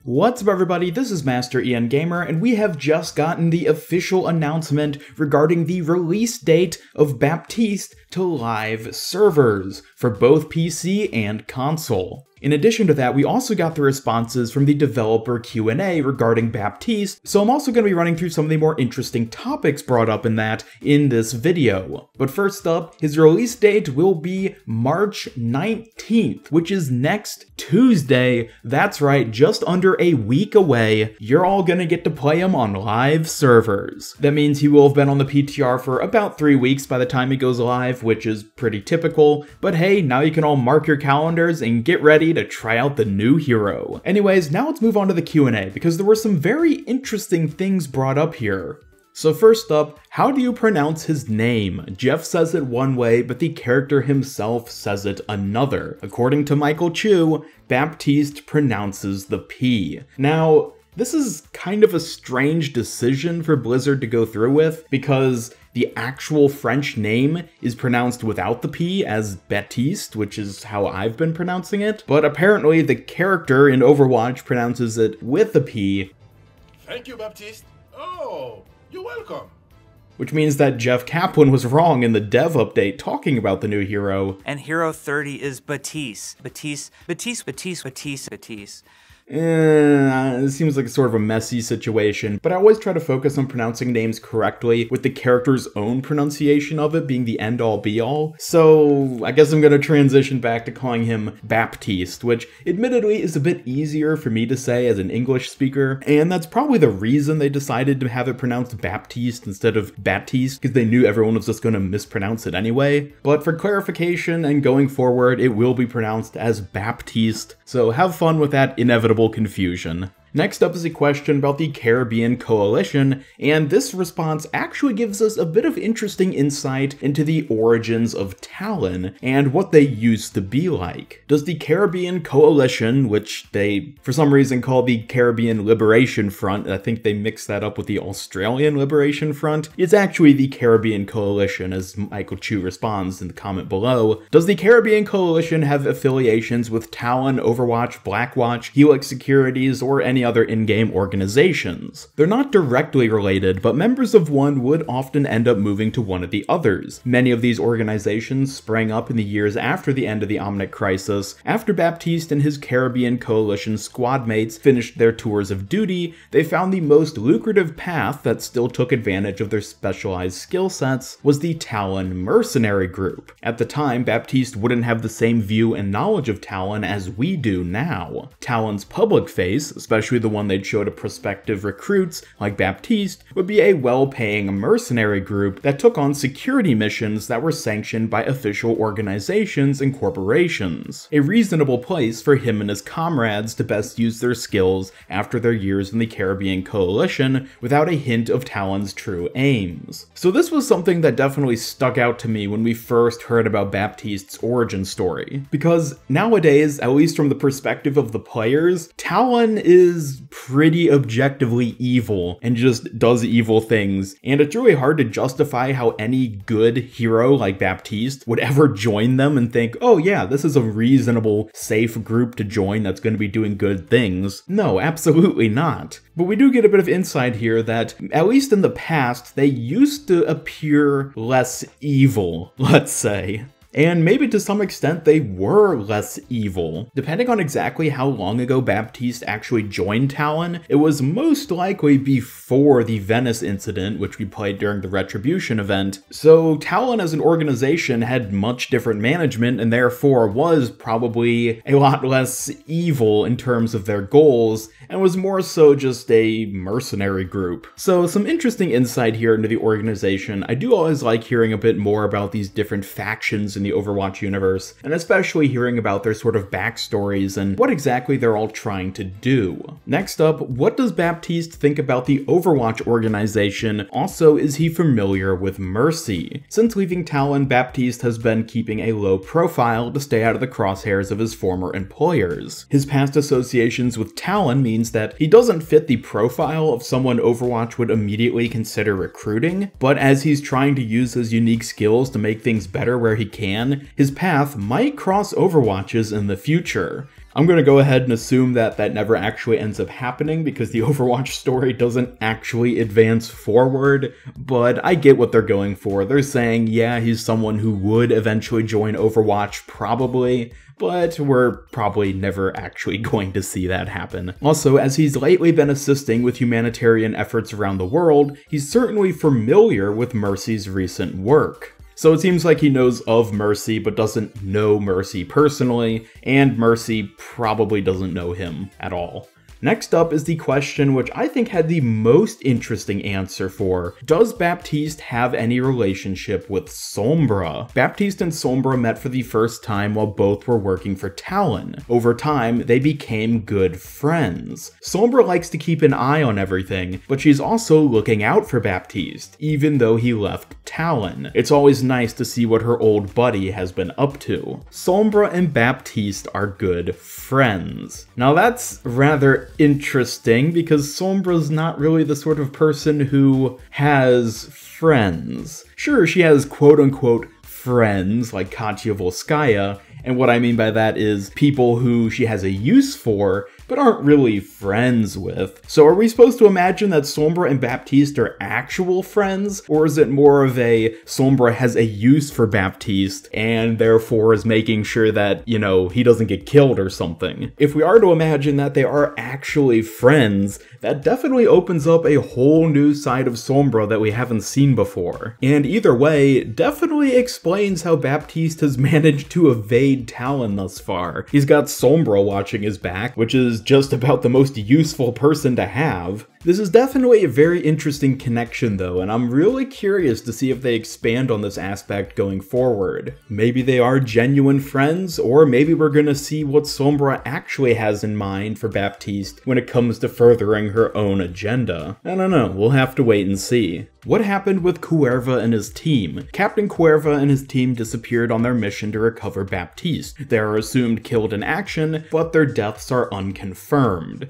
What's up everybody, this is Master Ian Gamer, and we have just gotten the official announcement regarding the release date of Baptiste to live servers for both PC and console. In addition to that, we also got the responses from the developer Q&A regarding Baptiste, so I'm also going to be running through some of the more interesting topics brought up in that in this video. But first up, his release date will be March 19th, which is next Tuesday. That's right, just under a week away. You're all going to get to play him on live servers. That means he will have been on the PTR for about 3 weeks by the time he goes live, which is pretty typical. But hey, now you can all mark your calendars and get ready to try out the new hero. Anyways, now let's move on to the Q&A, because there were some very interesting things brought up here. So first up, how do you pronounce his name? Jeff says it one way, but the character himself says it another. According to Michael Chu, Baptiste pronounces the P. Now, this is kind of a strange decision for Blizzard to go through with, because the actual French name is pronounced without the P as Baptiste, which is how I've been pronouncing it. But apparently the character in Overwatch pronounces it with the P. Thank you, Baptiste. Oh, you're welcome. Which means that Jeff Kaplan was wrong in the dev update talking about the new hero. And Hero 30 is Baptiste. Baptiste. It seems like sort of a messy situation, but I always try to focus on pronouncing names correctly, with the character's own pronunciation of it being the end-all be-all. So I guess I'm gonna transition back to calling him Baptiste, which admittedly is a bit easier for me to say as an English speaker, and that's probably the reason they decided to have it pronounced Baptiste instead of Baptiste, because they knew everyone was just gonna mispronounce it anyway. But for clarification and going forward, it will be pronounced as Baptiste, so have fun with that inevitable confusion. Next up is a question about the Caribbean Coalition, and this response actually gives us a bit of interesting insight into the origins of Talon and what they used to be like. Does the Caribbean Coalition, which they for some reason call the Caribbean Liberation Front, I think they mixed that up with the Australian Liberation Front, it's actually the Caribbean Coalition, as Michael Chu responds in the comment below. Does the Caribbean Coalition have affiliations with Talon, Overwatch, Blackwatch, Helix Securities, or any other in-game organizations? They're not directly related, but members of one would often end up moving to one of the others. Many of these organizations sprang up in the years after the end of the Omnic Crisis. After Baptiste and his Caribbean Coalition squad mates finished their tours of duty, they found the most lucrative path that still took advantage of their specialized skill sets was the Talon mercenary group. At the time, Baptiste wouldn't have the same view and knowledge of Talon as we do now. Talon's public face, especially the one they'd show to prospective recruits like Baptiste, would be a well-paying mercenary group that took on security missions that were sanctioned by official organizations and corporations. A reasonable place for him and his comrades to best use their skills after their years in the Caribbean Coalition without a hint of Talon's true aims. So this was something that definitely stuck out to me when we first heard about Baptiste's origin story, because nowadays, at least from the perspective of the players, Talon is pretty objectively evil and just does evil things, and it's really hard to justify how any good hero like Baptiste would ever join them and think, oh yeah, this is a reasonable, safe group to join that's going to be doing good things. No, absolutely not. But we do get a bit of insight here that, at least in the past, they used to appear less evil, let's say. And maybe to some extent they were less evil. Depending on exactly how long ago Baptiste actually joined Talon, it was most likely before the Venice incident, which we played during the Retribution event. So Talon as an organization had much different management and therefore was probably a lot less evil in terms of their goals, and was more so just a mercenary group. So some interesting insight here into the organization. I do always like hearing a bit more about these different factions in the Overwatch universe, and especially hearing about their sort of backstories and what exactly they're all trying to do. Next up, what does Baptiste think about the Overwatch organization? Also, is he familiar with Mercy? Since leaving Talon, Baptiste has been keeping a low profile to stay out of the crosshairs of his former employers. His past associations with Talon means that he doesn't fit the profile of someone Overwatch would immediately consider recruiting, but as he's trying to use his unique skills to make things better where he can, his path might cross Overwatch's in the future. I'm gonna go ahead and assume that that never actually ends up happening because the Overwatch story doesn't actually advance forward, but I get what they're going for. They're saying, yeah, he's someone who would eventually join Overwatch, probably, but we're probably never actually going to see that happen. Also, as he's lately been assisting with humanitarian efforts around the world, he's certainly familiar with Mercy's recent work. So it seems like he knows of Mercy, but doesn't know Mercy personally, and Mercy probably doesn't know him at all. Next up is the question which I think had the most interesting answer for, does Baptiste have any relationship with Sombra? Baptiste and Sombra met for the first time while both were working for Talon. Over time, they became good friends. Sombra likes to keep an eye on everything, but she's also looking out for Baptiste, even though he left Talon. It's always nice to see what her old buddy has been up to. Sombra and Baptiste are good friends. Now that's rather interesting because Sombra's not really the sort of person who has friends. Sure, she has quote-unquote friends like Katya Volskaya, and what I mean by that is people who she has a use for, but aren't really friends with. So are we supposed to imagine that Sombra and Baptiste are actual friends? Or is it more of a Sombra has a use for Baptiste and therefore is making sure that, you know, he doesn't get killed or something? If we are to imagine that they are actually friends, that definitely opens up a whole new side of Sombra that we haven't seen before. And either way, definitely explains how Baptiste has managed to evade Talon thus far. He's got Sombra watching his back, which is just about the most useful person to have. This is definitely a very interesting connection though, and I'm really curious to see if they expand on this aspect going forward. Maybe they are genuine friends, or maybe we're gonna see what Sombra actually has in mind for Baptiste when it comes to furthering her own agenda. I don't know, we'll have to wait and see. What happened with Cuerva and his team? Captain Cuerva and his team disappeared on their mission to recover Baptiste. They are assumed killed in action, but their deaths are unconfirmed.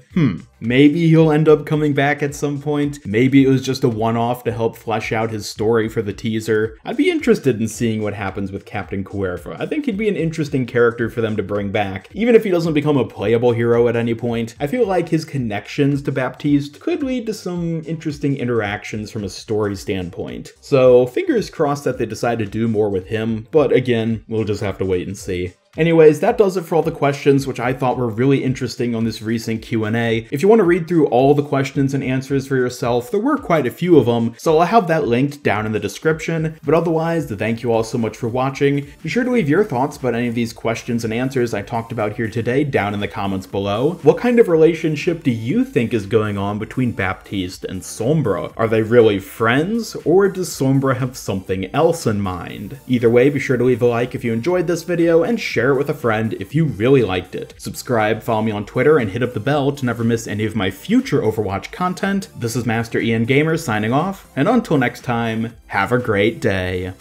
Maybe he'll end up coming back at some point. Maybe it was just a one-off to help flesh out his story for the teaser. I'd be interested in seeing what happens with Captain Cuerva. I think he'd be an interesting character for them to bring back. Even if he doesn't become a playable hero at any point, I feel like his connections to Baptiste could lead to some interesting interactions from a story standpoint. So fingers crossed that they decide to do more with him, but again, we'll just have to wait and see. Anyways, that does it for all the questions which I thought were really interesting on this recent Q&A. If you want to read through all the questions and answers for yourself, there were quite a few of them, so I'll have that linked down in the description. But otherwise, thank you all so much for watching. Be sure to leave your thoughts about any of these questions and answers I talked about here today down in the comments below. What kind of relationship do you think is going on between Baptiste and Sombra? Are they really friends, or does Sombra have something else in mind? Either way, be sure to leave a like if you enjoyed this video, and share it with a friend if you really liked it. Subscribe, follow me on Twitter, and hit up the bell to never miss any of my future Overwatch content. This is Master Ian Gamer signing off, and until next time, have a great day.